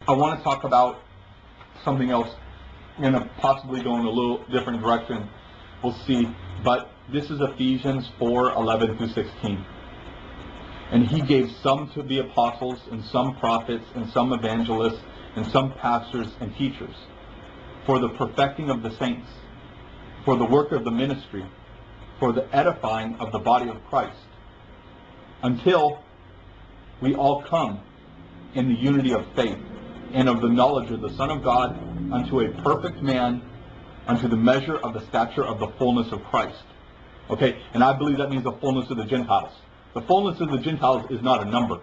I want to talk about something else. I'm going to possibly go in a little different direction. We'll see. But this is Ephesians 4:11 through 16. And he gave some to be apostles, and some prophets, and some evangelists, and some pastors and teachers, for the perfecting of the saints, for the work of the ministry, for the edifying of the body of Christ, until we all come in the unity of faith and of the knowledge of the Son of God, unto a perfect man, unto the measure of the stature of the fullness of Christ. Okay, and I believe that means the fullness of the Gentiles. The fullness of the Gentiles is not a number.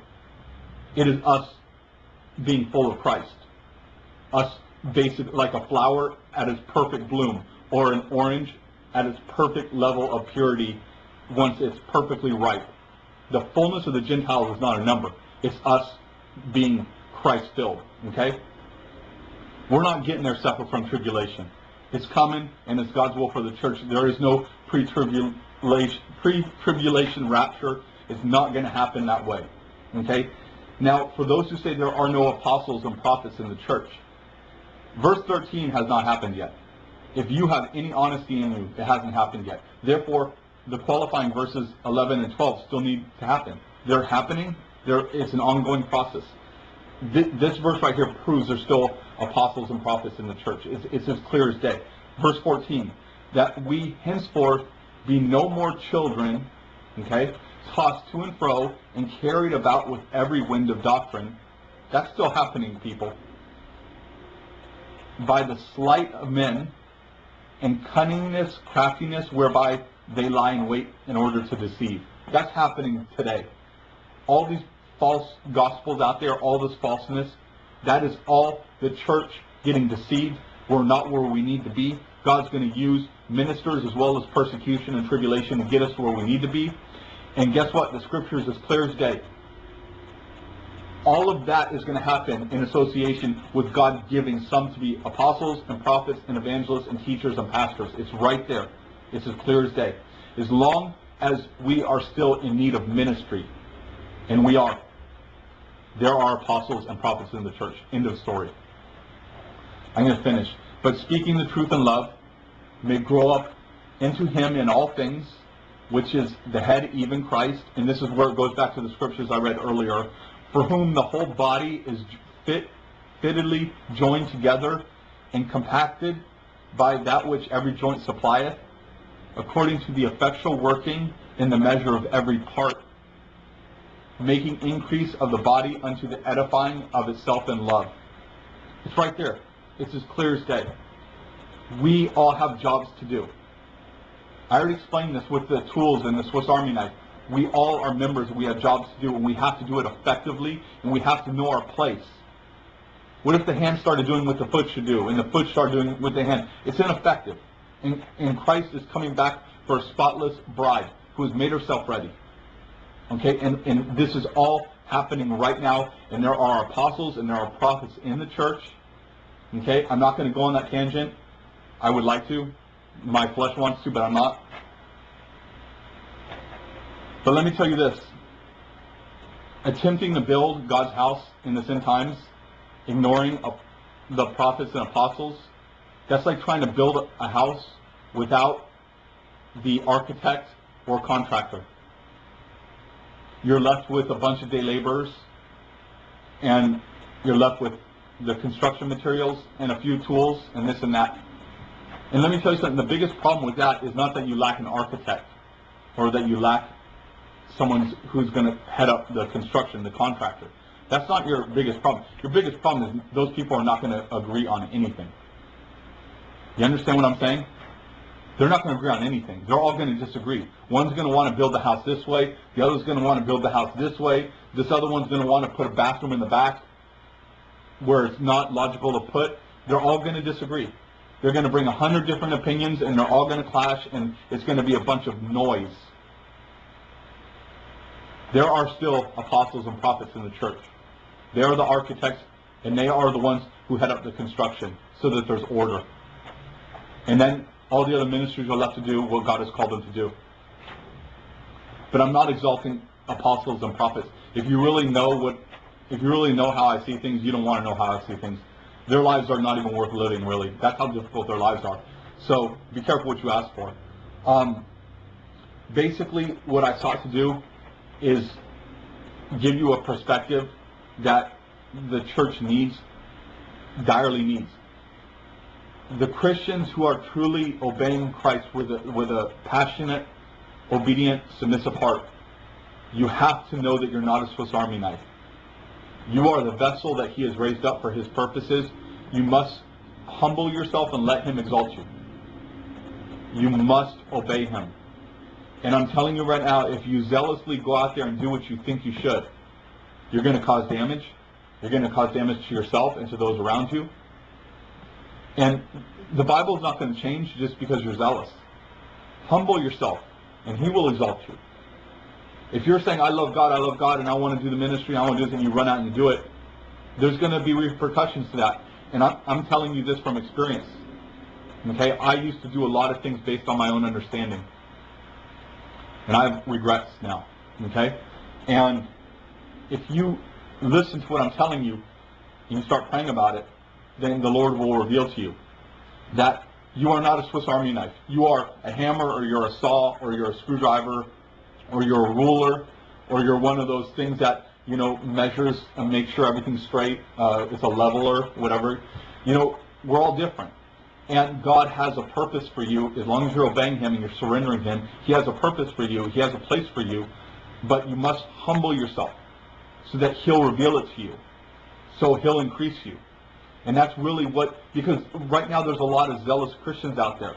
It is us being full of Christ. Us basically like a flower at its perfect bloom, or an orange at its perfect level of purity once it's perfectly ripe. The fullness of the Gentiles is not a number. It's us being Christ-filled. Okay? We're not getting there separate from tribulation. It's coming, and it's God's will for the church. There is no pre-tribulation rapture. It's not going to happen that way. Okay? Now, for those who say there are no apostles and prophets in the church, verse 13 has not happened yet. If you have any honesty in you, it hasn't happened yet. Therefore, the qualifying verses 11 and 12 still need to happen. They're happening. It's an ongoing process. This verse right here proves there's still apostles and prophets in the church. It's as clear as day. Verse 14, that we henceforth be no more children, okay, tossed to and fro and carried about with every wind of doctrine. That's still happening, people. By the sleight of men and cunningness, craftiness, whereby they lie in wait in order to deceive. That's happening today. All these false gospels out there, all this falseness, that is all the church getting deceived. We're not where we need to be. God's going to use ministers as well as persecution and tribulation to get us where we need to be. And guess what? The scripture is as clear as day. All of that is going to happen in association with God giving some to be apostles and prophets and evangelists and teachers and pastors. It's right there. It's as clear as day. As long as we are still in need of ministry, and we are, there are apostles and prophets in the church. End of story. I'm going to finish. But speaking the truth in love may grow up into him in all things, which is the head, even Christ. And this is where it goes back to the scriptures I read earlier. For whom the whole body is fittedly joined together and compacted by that which every joint supplieth, according to the effectual working in the measure of every part, making increase of the body unto the edifying of itself in love. It's right there. It's as clear as day. We all have jobs to do. I already explained this with the tools and the Swiss Army knife. We all are members. We have jobs to do, and we have to do it effectively, and we have to know our place. What if the hand started doing what the foot should do, and the foot started doing what the hand? It's ineffective. And Christ is coming back for a spotless bride who has made herself ready. Okay, and this is all happening right now, and there are apostles and there are prophets in the church. Okay, I'm not going to go on that tangent. I would like to. My flesh wants to, but I'm not. But let me tell you this. Attempting to build God's house in this end times, ignoring the prophets and apostles, that's like trying to build a house without the architect or contractor. You're left with a bunch of day laborers, and you're left with the construction materials and a few tools and this and that. And let me tell you something, the biggest problem with that is not that you lack an architect or that you lack someone who's going to head up the construction, the contractor. That's not your biggest problem. Your biggest problem is those people are not going to agree on anything. You understand what I'm saying? They're not going to agree on anything. They're all going to disagree. One's going to want to build the house this way. The other's going to want to build the house this way. This other one's going to want to put a bathroom in the back where it's not logical to put. They're all going to disagree. They're going to bring 100 different opinions, and they're all going to clash, and it's going to be a bunch of noise. There are still apostles and prophets in the church. They are the architects, and they are the ones who head up the construction so that there's order. And then all the other ministries are left to do what God has called them to do. But I'm not exalting apostles and prophets. If you really know what if you really know how I see things, you don't want to know how I see things. Their lives are not even worth living, really. That's how difficult their lives are. So be careful what you ask for. Basically, what I sought to do is give you a perspective that the church needs, direly needs. The Christians who are truly obeying Christ with a passionate, obedient, submissive heart, you have to know that you're not a Swiss Army knife. You are the vessel that He has raised up for His purposes. You must humble yourself and let Him exalt you. You must obey Him. And I'm telling you right now, if you zealously go out there and do what you think you should, you're going to cause damage. You're going to cause damage to yourself and to those around you. And the Bible is not going to change just because you're zealous. Humble yourself, and He will exalt you. If you're saying, I love God, and I want to do the ministry, I want to do this, and you run out and you do it, there's going to be repercussions to that. And I'm telling you this from experience. Okay? I used to do a lot of things based on my own understanding. And I have regrets now. Okay? And if you listen to what I'm telling you, and you start praying about it, then the Lord will reveal to you that you are not a Swiss Army knife. You are a hammer, or you're a saw, or you're a screwdriver, or you're a ruler, or you're one of those things that, measures and makes sure everything's straight. It's a leveler, whatever. We're all different. And God has a purpose for you. As long as you're obeying Him and you're surrendering Him, He has a purpose for you. He has a place for you. But you must humble yourself so that He'll reveal it to you. So He'll increase you. And that's really because right now there's a lot of zealous Christians out there.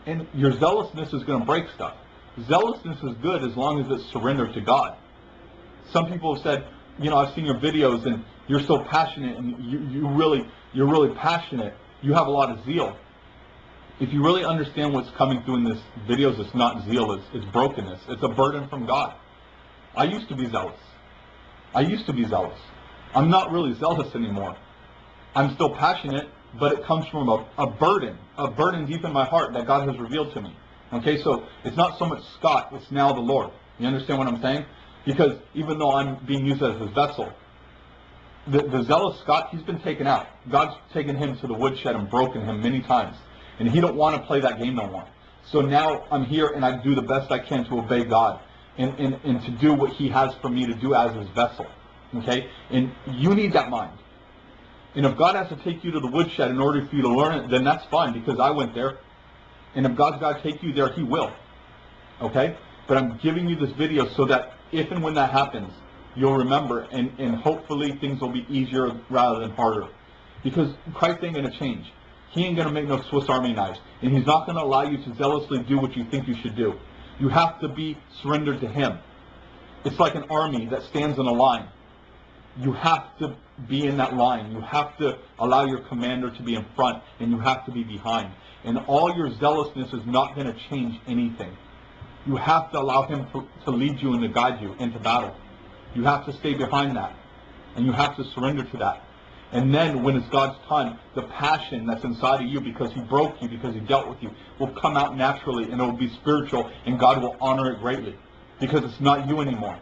And your zealousness is going to break stuff. Zealousness is good as long as it's surrendered to God. Some people have said, I've seen your videos and you're so passionate and you're really passionate. You have a lot of zeal. If you really understand what's coming through in these videos, it's not zeal, it's brokenness. It's a burden from God. I used to be zealous. I'm not really zealous anymore. I'm still passionate, but it comes from a burden deep in my heart that God has revealed to me. Okay, so it's not so much Scott, it's now the Lord. You understand what I'm saying? Because even though I'm being used as His vessel, the zealous Scott, he's been taken out. God's taken him to the woodshed and broken him many times. And He don't want to play that game no more. So now I'm here and I do the best I can to obey God and to do what He has for me to do as His vessel. Okay? And you need that mind. And if God has to take you to the woodshed in order for you to learn it, then that's fine, because I went there. And if God's got to take you there, He will. Okay? But I'm giving you this video so that if and when that happens, you'll remember, and hopefully things will be easier rather than harder. Because Christ ain't going to change. He ain't going to make no Swiss Army knives. And He's not going to allow you to zealously do what you think you should do. You have to be surrendered to Him. It's like an army that stands in a line. You have to be in that line. You have to allow your commander to be in front, and you have to be behind. And all your zealousness is not going to change anything. You have to allow Him to lead you and to guide you into battle. You have to stay behind that. And you have to surrender to that. And then when it's God's time, the passion that's inside of you because He broke you, because He dealt with you, will come out naturally, and it will be spiritual, and God will honor it greatly. Because it's not you anymore.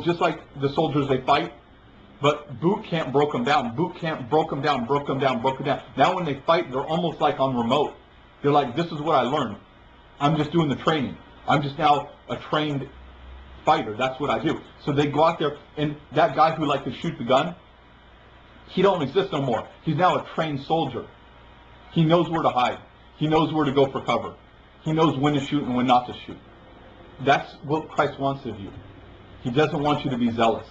Just like the soldiers, they fight, but boot camp broke them down. Boot camp broke them down. Now when they fight, they're almost like on remote. They're like, this is what I learned. I'm just doing the training. I'm just now a trained fighter. That's what I do. So they go out there, and that guy who liked to shoot the gun, he don't exist no more. He's now a trained soldier. He knows where to hide. He knows where to go for cover. He knows when to shoot and when not to shoot. That's what Christ wants of you. He doesn't want you to be zealous.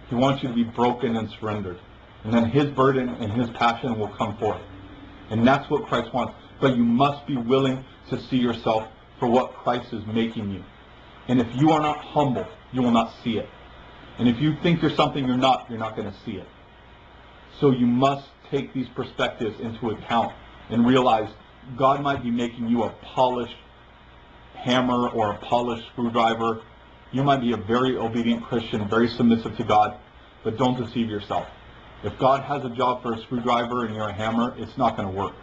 He wants you to be broken and surrendered. And then His burden and His passion will come forth. And that's what Christ wants. But you must be willing to see yourself for what Christ is making you. And if you are not humble, you will not see it. And if you think you're something you're not going to see it. So you must take these perspectives into account and realize God might be making you a polished hammer or a polished screwdriver. You might be a very obedient Christian, very submissive to God, but don't deceive yourself. If God has a job for a screwdriver and you're a hammer, it's not going to work.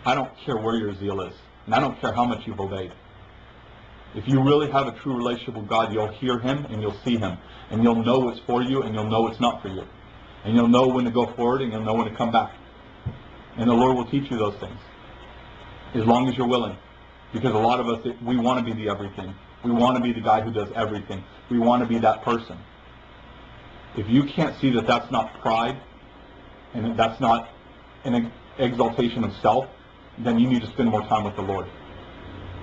I don't care where your zeal is, and I don't care how much you've obeyed. If you really have a true relationship with God, you'll hear Him and you'll see Him. And you'll know what's for you and you'll know what's not for you. And you'll know when to go forward and you'll know when to come back. And the Lord will teach you those things. As long as you're willing. Because a lot of us, we want to be the everything. We want to be the guy who does everything. We want to be that person. If you can't see that that's not pride, and that's not an exaltation of self, then you need to spend more time with the Lord.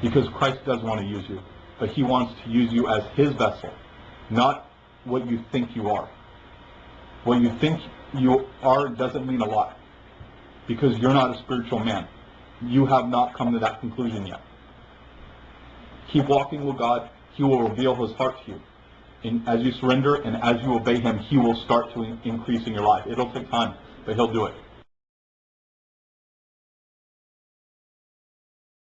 Because Christ does want to use you. But He wants to use you as His vessel, not what you think you are. What you think you are doesn't mean a lot. Because you're not a spiritual man. You have not come to that conclusion yet. Keep walking with God. He will reveal His heart to you. And as you surrender and as you obey Him, He will start to increase in your life. It'll take time, but He'll do it.